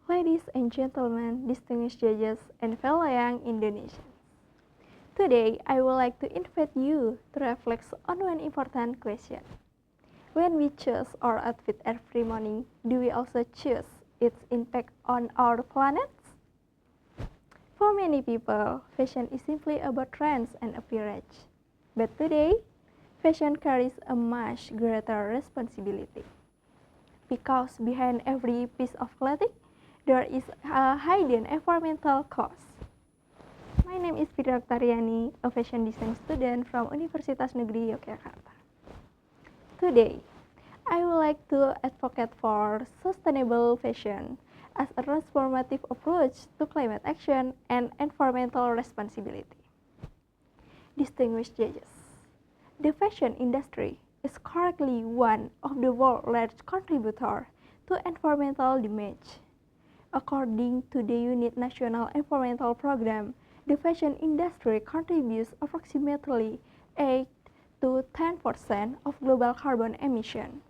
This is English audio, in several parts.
Ladies and gentlemen, distinguished judges, and fellow young Indonesians. Today, I would like to invite you to reflect on one important question. When we choose our outfit every morning, do we also choose its impact on our planet? For many people, fashion is simply about trends and appearance. But today, fashion carries a much greater responsibility. Because behind every piece of clothing, there is a hidden environmental cost. My name is Fitri Oktariani, a fashion design student from Universitas Negeri Yogyakarta. Today, I would like to advocate for sustainable fashion as a transformative approach to climate action and environmental responsibility. Distinguished judges, the fashion industry is currently one of the world's largest contributors to environmental damage. According to the UNIT National Environmental Program, the fashion industry contributes approximately 8 to 10% of global carbon emissions,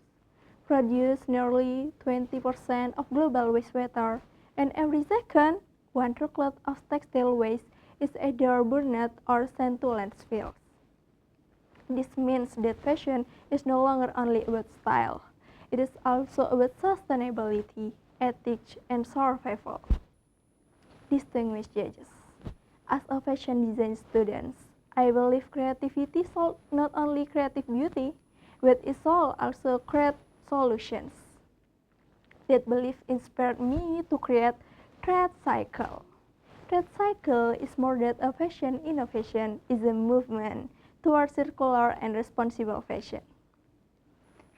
produces nearly 20% of global wastewater, and every second, 1 truckload of textile waste is either burned or sent to landfills. This means that fashion is no longer only about style. It is also about sustainability, ethics, and survival. Distinguished judges, as a fashion design student, I believe creativity should not only create beauty, but it should also create solutions. That belief inspired me to create ThreadCycle. ThreadCycle is more than a fashion innovation, it is a movement towards circular and responsible fashion.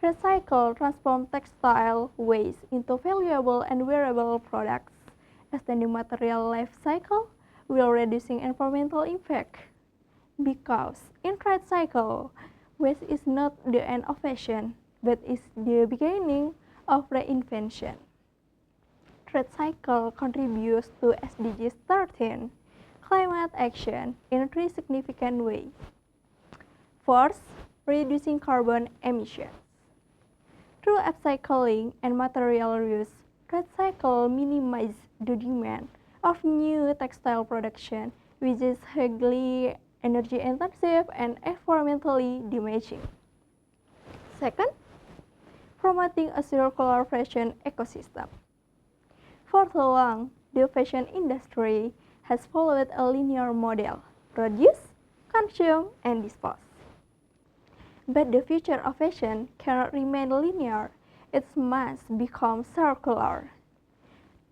ThreadCycle transforms textile waste into valuable and wearable products, extending material life cycle while reducing environmental impact. Because in ThreadCycle, waste is not the end of fashion, but is the beginning of reinvention. ThreadCycle contributes to SDGs 13, climate action, in 3 significant ways. First, reducing carbon emissions. Through upcycling and material reuse, ThreadCycle minimizes the demand of new textile production, which is highly energy intensive and environmentally damaging. Second, promoting a circular fashion ecosystem. For so long, the fashion industry has followed a linear model: produce, consume, and dispose. But the future of fashion cannot remain linear, it must become circular.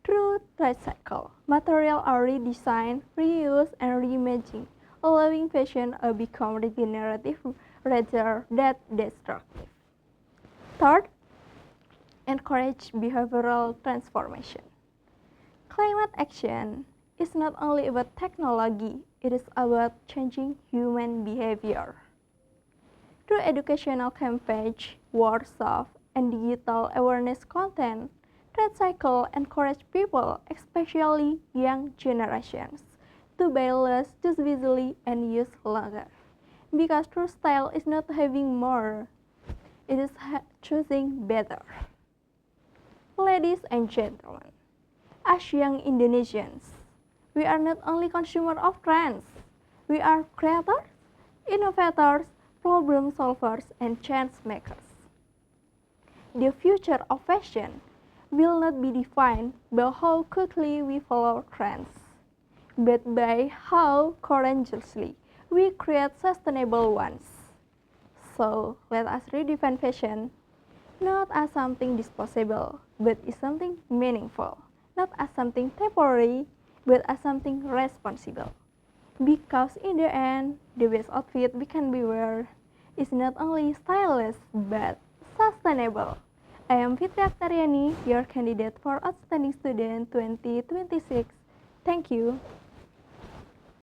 Through ThreadCycle, materials are redesigned, reused, and reimagined, allowing fashion to become regenerative rather than destructive. Third, encourage behavioral transformation. Climate action is not only about technology, it is about changing human behavior. Through educational campaigns, workshops, and digital awareness content, ThreadCycle encourages people, especially young generations, to buy less, choose wisely, and use longer. Because true style is not having more, it is choosing better. Ladies and gentlemen, as young Indonesians, we are not only consumers of trends, we are creators, innovators, problem solvers, and change makers. The future of fashion will not be defined by how quickly we follow trends, but by how courageously we create sustainable ones. So let us redefine fashion not as something disposable, but as something meaningful, not as something temporary, but as something responsible. Because in the end, the best outfit we can wear is not only stylish but sustainable. I am Fitri Oktariani, your candidate for Outstanding Student 2026. Thank you.